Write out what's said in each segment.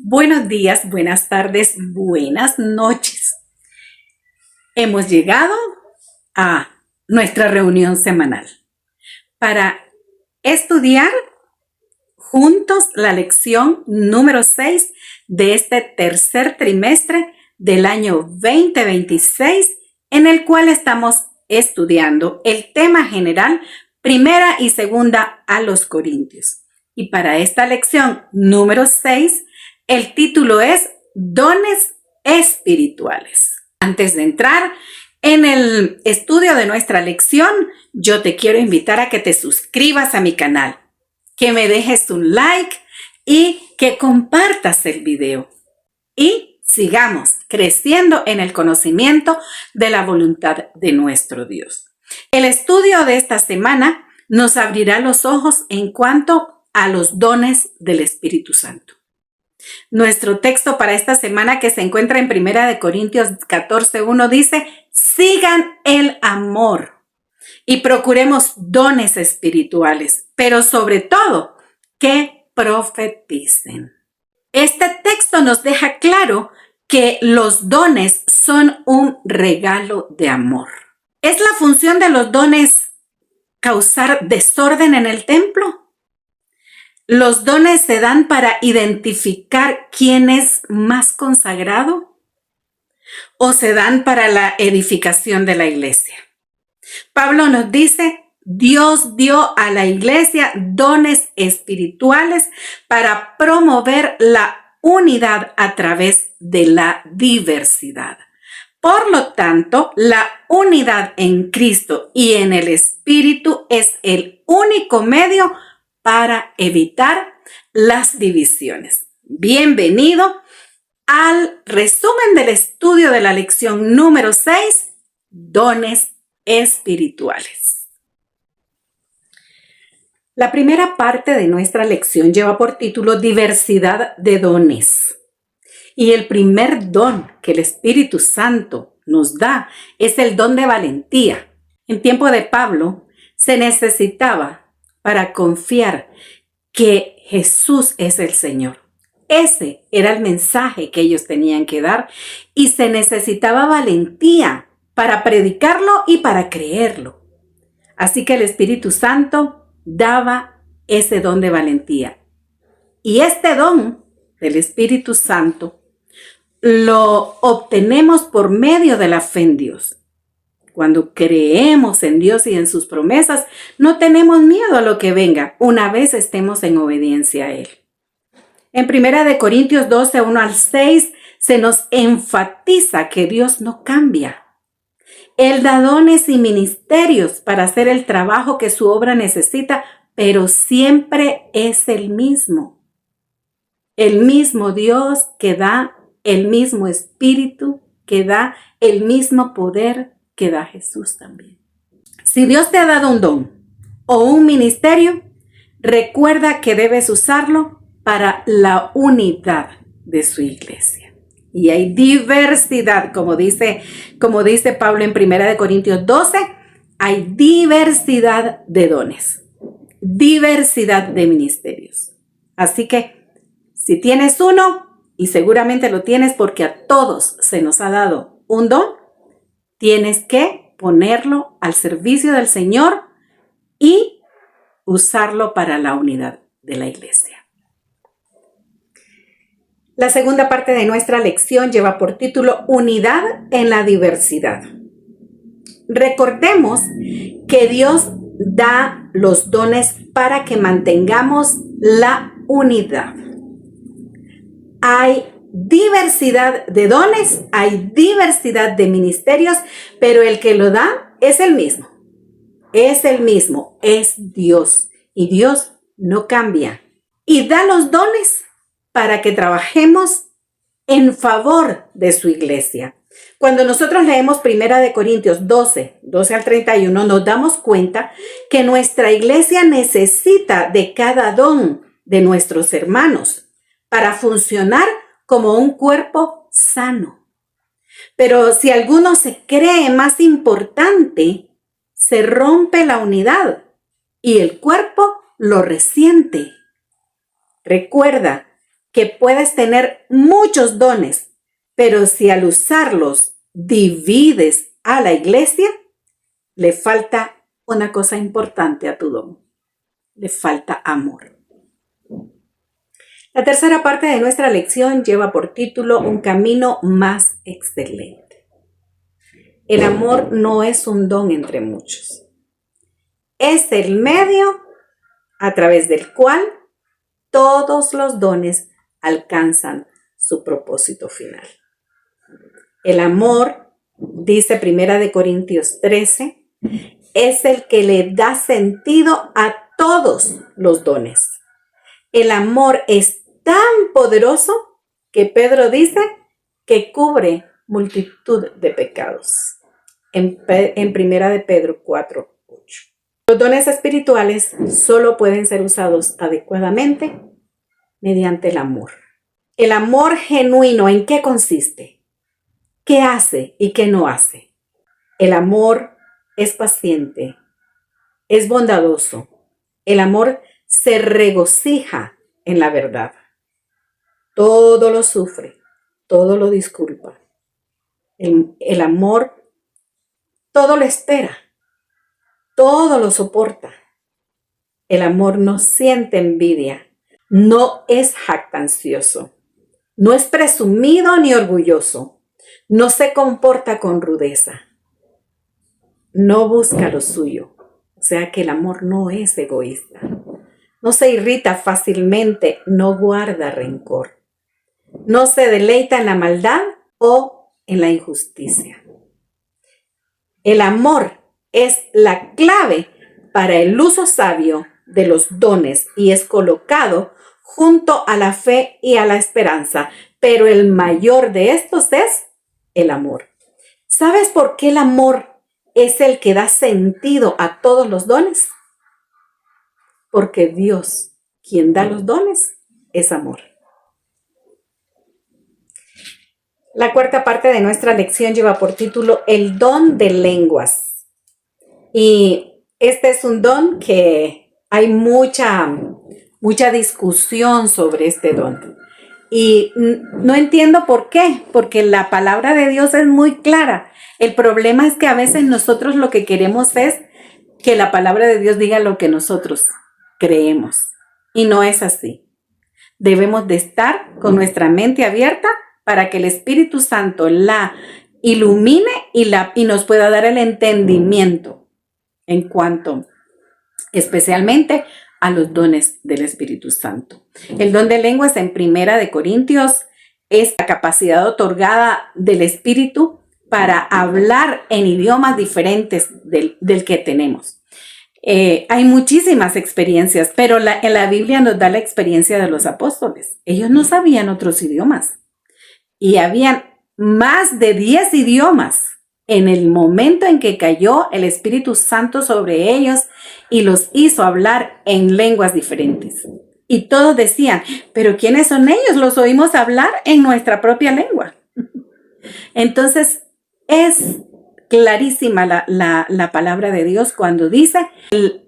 Buenos días, buenas tardes, buenas noches. Hemos llegado a nuestra reunión semanal para estudiar juntos la lección número 6 de este tercer trimestre del año 2026, en el cual estamos estudiando el tema general primera y segunda a los Corintios. Y para esta lección número 6, el título es Dones Espirituales. Antes de entrar en el estudio de nuestra lección, yo te quiero invitar a que te suscribas a mi canal, que me dejes un like y que compartas el video. Y sigamos creciendo en el conocimiento de la voluntad de nuestro Dios. El estudio de esta semana nos abrirá los ojos en cuanto a los dones del Espíritu Santo. Nuestro texto para esta semana, que se encuentra en 1 Corintios 14:1, dice: sigan el amor y procuremos dones espirituales, pero sobre todo que profeticen. Este texto nos deja claro que los dones son un regalo de amor. ¿Es la función de los dones causar desorden en el templo? ¿Los dones se dan para identificar quién es más consagrado? ¿O se dan para la edificación de la iglesia? Pablo nos dice: Dios dio a la iglesia dones espirituales para promover la unidad a través de la diversidad. Por lo tanto, la unidad en Cristo y en el Espíritu es el único medio para evitar las divisiones. Bienvenido al resumen del estudio de la lección número 6, dones espirituales. La primera parte de nuestra lección lleva por título diversidad de dones. Y el primer don que el Espíritu Santo nos da es el don de valentía. En tiempo de Pablo se necesitaba para confiar que Jesús es el Señor. Ese era el mensaje que ellos tenían que dar y se necesitaba valentía para predicarlo y para creerlo. Así que el Espíritu Santo daba ese don de valentía. Y este don del Espíritu Santo lo obtenemos por medio de la fe en Dios. Cuando creemos en Dios y en sus promesas, no tenemos miedo a lo que venga, una vez estemos en obediencia a Él. En 1 Corintios 12, 1-6, se nos enfatiza que Dios no cambia. Él da dones y ministerios para hacer el trabajo que su obra necesita, pero siempre es el mismo. El mismo Dios que da el mismo Espíritu, que da el mismo poder que da Jesús también. Si Dios te ha dado un don o un ministerio, recuerda que debes usarlo para la unidad de su iglesia. Y hay diversidad, como dice Pablo en 1 Corintios 12, hay diversidad de dones, diversidad de ministerios. Así que si tienes uno, y seguramente lo tienes porque a todos se nos ha dado un don, tienes que ponerlo al servicio del Señor y usarlo para la unidad de la iglesia. La segunda parte de nuestra lección lleva por título Unidad en la diversidad. Recordemos que Dios da los dones para que mantengamos la unidad. Hay diversidad de dones, hay diversidad de ministerios, pero el que lo da es el mismo. Es el mismo, es Dios. Y Dios no cambia. Y da los dones para que trabajemos en favor de su iglesia. Cuando nosotros leemos 1 Corintios 12, 12-31, nos damos cuenta que nuestra iglesia necesita de cada don de nuestros hermanos para funcionar como un cuerpo sano. Pero si alguno se cree más importante, se rompe la unidad y el cuerpo lo resiente. Recuerda que puedes tener muchos dones, pero si al usarlos divides a la iglesia, le falta una cosa importante a tu don. Le falta amor. La tercera parte de nuestra lección lleva por título Un camino más excelente. El amor no es un don entre muchos. Es el medio a través del cual todos los dones alcanzan su propósito final. El amor, dice 1 Corintios 13, es el que le da sentido a todos los dones. El amor es tan poderoso que Pedro dice que cubre multitud de pecados. En 1 de Pedro 4:8. Los dones espirituales solo pueden ser usados adecuadamente mediante el amor. El amor genuino, ¿en qué consiste? ¿Qué hace y qué no hace? El amor es paciente, es bondadoso. El amor se regocija en la verdad. Todo lo sufre, todo lo disculpa. El amor todo lo espera, todo lo soporta. El amor no siente envidia, no es jactancioso, no es presumido ni orgulloso, no se comporta con rudeza, no busca lo suyo. O sea que el amor no es egoísta, no se irrita fácilmente, no guarda rencor, no se deleita en la maldad o en la injusticia. El amor es la clave para el uso sabio de los dones y es colocado junto a la fe y a la esperanza, pero el mayor de estos es el amor. ¿Sabes por qué el amor es el que da sentido a todos los dones? Porque Dios, quien da los dones, es amor. La cuarta parte de nuestra lección lleva por título El don de lenguas. Y este es un don que hay mucha discusión sobre este don. Y no entiendo por qué, porque la palabra de Dios es muy clara. El problema es que a veces nosotros lo que queremos es que la palabra de Dios diga lo que nosotros creemos. Y no es así. Debemos de estar con nuestra mente abierta para que el Espíritu Santo la ilumine y nos pueda dar el entendimiento en cuanto especialmente a los dones del Espíritu Santo. El don de lenguas en 1 Corintios es la capacidad otorgada del Espíritu para hablar en idiomas diferentes del que tenemos. Hay muchísimas experiencias, pero en la Biblia nos da la experiencia de los apóstoles. Ellos no sabían otros idiomas. Y habían más de 10 idiomas en el momento en que cayó el Espíritu Santo sobre ellos y los hizo hablar en lenguas diferentes. Y todos decían, ¿pero quiénes son ellos? Los oímos hablar en nuestra propia lengua. Entonces, es clarísima la palabra de Dios cuando dice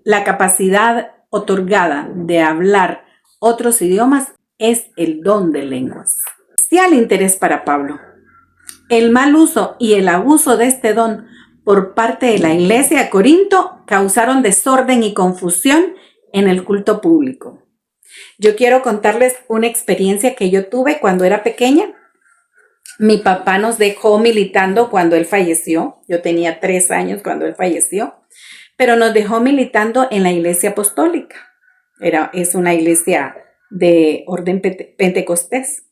la capacidad otorgada de hablar otros idiomas es el don de lenguas. Especial interés para Pablo. El mal uso y el abuso de este don por parte de la iglesia de Corinto causaron desorden y confusión en el culto público. Yo quiero contarles una experiencia que yo tuve cuando era pequeña. Mi papá nos dejó militando cuando él falleció. Yo tenía 3 años cuando él falleció, pero nos dejó militando en la iglesia apostólica. Es una iglesia de orden pentecostés.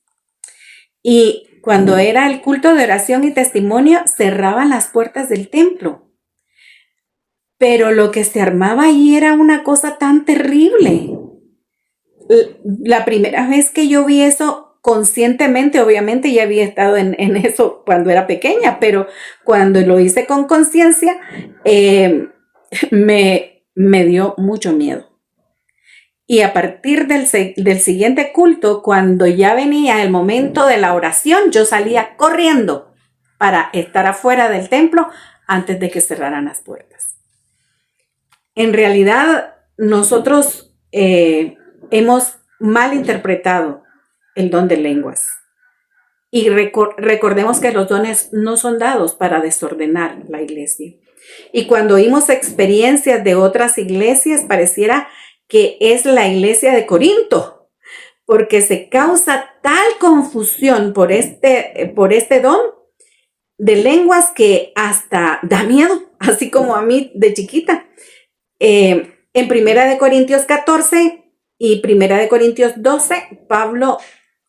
Y cuando era el culto de oración y testimonio, cerraban las puertas del templo. Pero lo que se armaba ahí era una cosa tan terrible. La primera vez que yo vi eso conscientemente, obviamente ya había estado en eso cuando era pequeña, pero cuando lo hice con conciencia, me dio mucho miedo. Y a partir del siguiente culto, cuando ya venía el momento de la oración, yo salía corriendo para estar afuera del templo antes de que cerraran las puertas. En realidad, nosotros hemos malinterpretado el don de lenguas. Y recordemos que los dones no son dados para desordenar la iglesia. Y cuando oímos experiencias de otras iglesias, pareciera que es la iglesia de Corinto, porque se causa tal confusión por este don de lenguas que hasta da miedo, así como a mí de chiquita. En 1 Corintios 14 y 1 Corintios 12, Pablo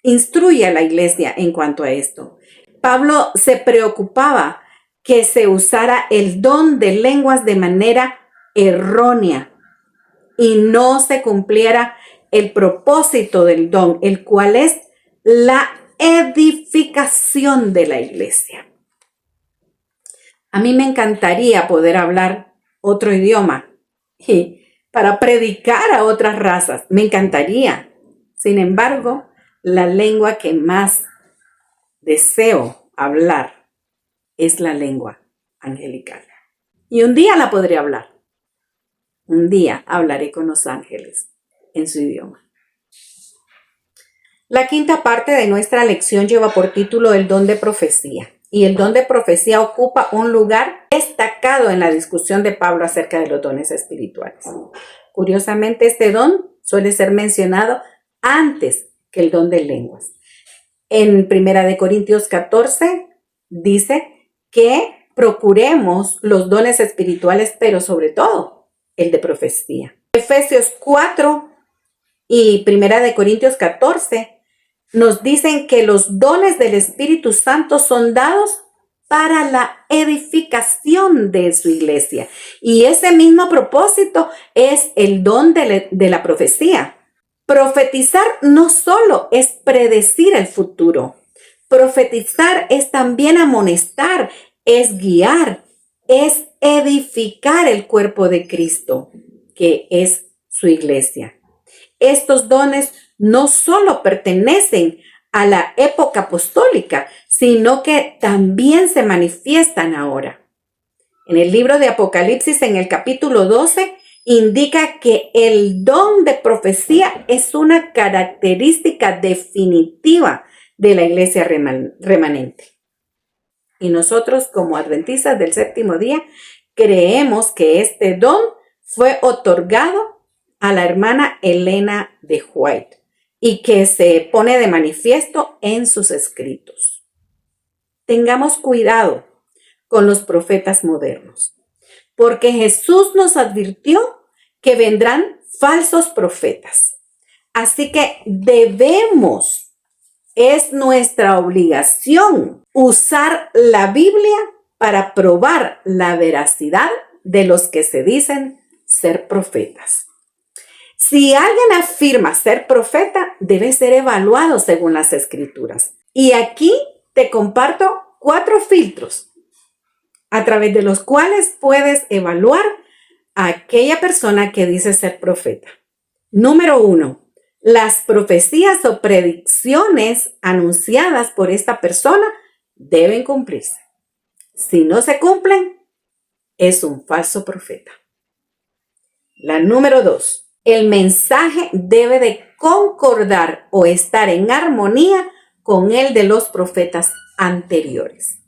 instruye a la iglesia en cuanto a esto. Pablo se preocupaba que se usara el don de lenguas de manera errónea y no se cumpliera el propósito del don, el cual es la edificación de la iglesia. A mí me encantaría poder hablar otro idioma y para predicar a otras razas. Me encantaría. Sin embargo, la lengua que más deseo hablar es la lengua angelical. Y un día la podré hablar. Un día hablaré con los ángeles en su idioma. La quinta parte de nuestra lección lleva por título el don de profecía. Y el don de profecía ocupa un lugar destacado en la discusión de Pablo acerca de los dones espirituales. Curiosamente, este don suele ser mencionado antes que el don de lenguas. En 1 Corintios 14 dice que procuremos los dones espirituales, pero sobre todo el de profecía. Efesios 4 y 1 Corintios 14 nos dicen que los dones del Espíritu Santo son dados para la edificación de su iglesia. Y ese mismo propósito es el don de la profecía. Profetizar no solo es predecir el futuro. Profetizar es también amonestar, es guiar, es edificar el cuerpo de Cristo, que es su iglesia. Estos dones no solo pertenecen a la época apostólica, sino que también se manifiestan ahora. En el libro de Apocalipsis, en el capítulo 12, indica que el don de profecía es una característica definitiva de la iglesia remanente. Y nosotros, como adventistas del séptimo día, creemos que este don fue otorgado a la hermana Elena de White y que se pone de manifiesto en sus escritos. Tengamos cuidado con los profetas modernos, porque Jesús nos advirtió que vendrán falsos profetas. Así que es nuestra obligación usar la Biblia para probar la veracidad de los que se dicen ser profetas. Si alguien afirma ser profeta, debe ser evaluado según las Escrituras. Y aquí te comparto 4 filtros a través de los cuales puedes evaluar a aquella persona que dice ser profeta. Número 1. Las profecías o predicciones anunciadas por esta persona deben cumplirse. Si no se cumplen, es un falso profeta. La número 2. El mensaje debe de concordar o estar en armonía con el de los profetas anteriores.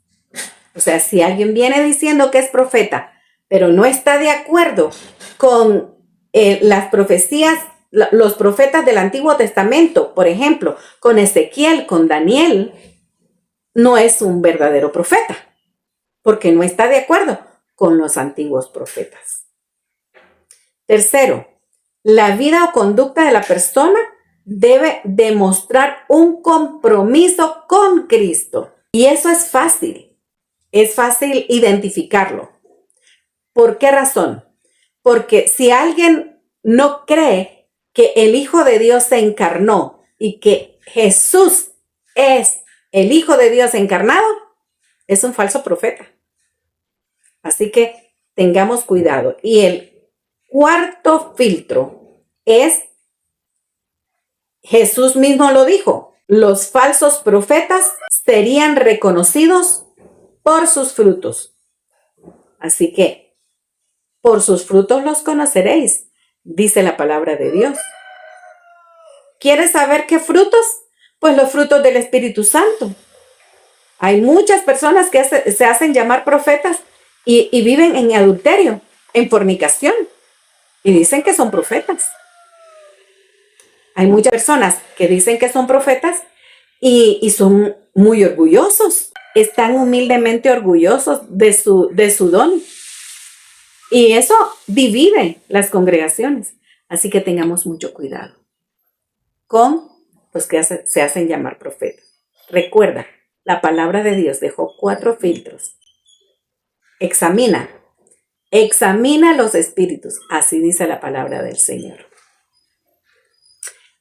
O sea, si alguien viene diciendo que es profeta, pero no está de acuerdo con las profecías, los profetas del Antiguo Testamento, por ejemplo, con Ezequiel, con Daniel, no es un verdadero profeta, porque no está de acuerdo con los antiguos profetas. Tercero, la vida o conducta de la persona debe demostrar un compromiso con Cristo. Y eso es fácil identificarlo. ¿Por qué razón? Porque si alguien no cree que el Hijo de Dios se encarnó y que Jesús es el Hijo de Dios encarnado, es un falso profeta. Así que tengamos cuidado. Y el cuarto filtro es, Jesús mismo lo dijo, los falsos profetas serían reconocidos por sus frutos. Así que, por sus frutos los conoceréis, dice la palabra de Dios. ¿Quieres saber qué frutos? Pues los frutos del Espíritu Santo. Hay muchas personas que se hacen llamar profetas y viven en adulterio, en fornicación, y dicen que son profetas. Hay muchas personas que dicen que son profetas y son muy orgullosos. Están humildemente orgullosos de su don. Y eso divide las congregaciones. Así que tengamos mucho cuidado con los que se hacen llamar profetas. Recuerda, la palabra de Dios dejó 4 filtros. Examina los espíritus. Así dice la palabra del Señor.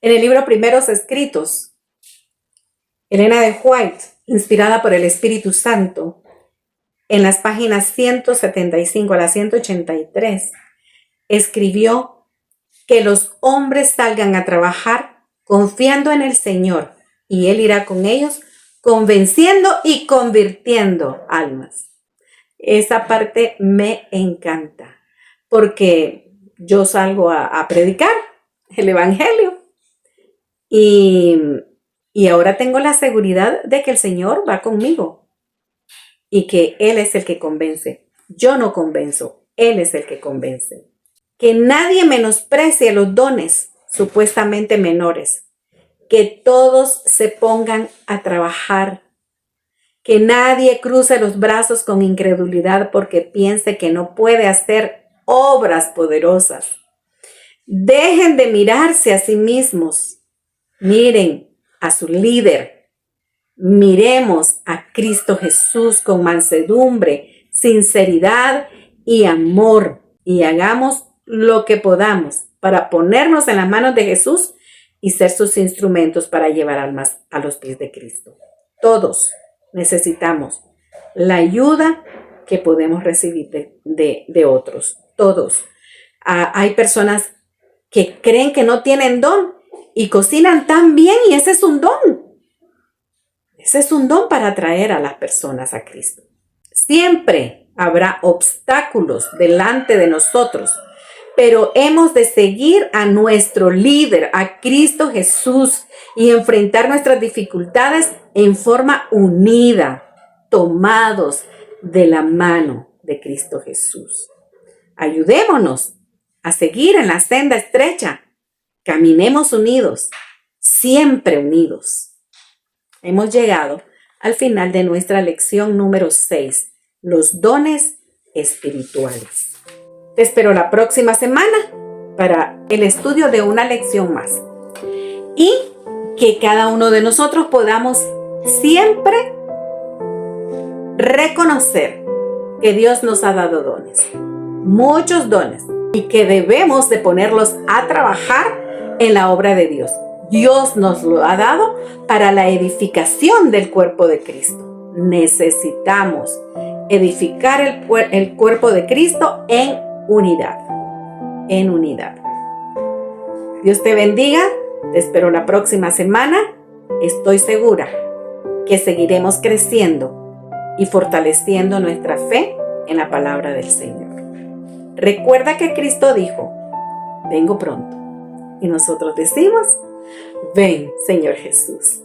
En el libro Primeros Escritos, Elena de White, inspirada por el Espíritu Santo, en las páginas 175 a la 183, escribió que los hombres salgan a trabajar confiando en el Señor y Él irá con ellos, convenciendo y convirtiendo almas. Esa parte me encanta porque yo salgo a predicar el Evangelio y ahora tengo la seguridad de que el Señor va conmigo y que Él es el que convence. Yo no convenzo, Él es el que convence. Que nadie menosprecie los dones supuestamente menores. Que todos se pongan a trabajar. Que nadie cruce los brazos con incredulidad porque piense que no puede hacer obras poderosas. Dejen de mirarse a sí mismos. Miren a su líder. Miremos a Cristo Jesús con mansedumbre, sinceridad y amor. Y hagamos lo que podamos para ponernos en las manos de Jesús y ser sus instrumentos para llevar almas a los pies de Cristo. Todos necesitamos la ayuda que podemos recibir de otros. Todos. Hay personas que creen que no tienen don y cocinan tan bien y ese es un don. Ese es un don para atraer a las personas a Cristo. Siempre habrá obstáculos delante de nosotros, pero hemos de seguir a nuestro líder, a Cristo Jesús, y enfrentar nuestras dificultades en forma unida, tomados de la mano de Cristo Jesús. Ayudémonos a seguir en la senda estrecha. Caminemos unidos, siempre unidos. Hemos llegado al final de nuestra lección número 6, los dones espirituales. Te espero la próxima semana para el estudio de una lección más. Y que cada uno de nosotros podamos siempre reconocer que Dios nos ha dado dones, muchos dones, y que debemos de ponerlos a trabajar en la obra de Dios. Dios nos lo ha dado para la edificación del cuerpo de Cristo. Necesitamos edificar el cuerpo de Cristo en unidad. En unidad. Dios te bendiga. Te espero la próxima semana. Estoy segura que seguiremos creciendo y fortaleciendo nuestra fe en la palabra del Señor. Recuerda que Cristo dijo, vengo pronto. Y nosotros decimos, ven, Señor Jesús.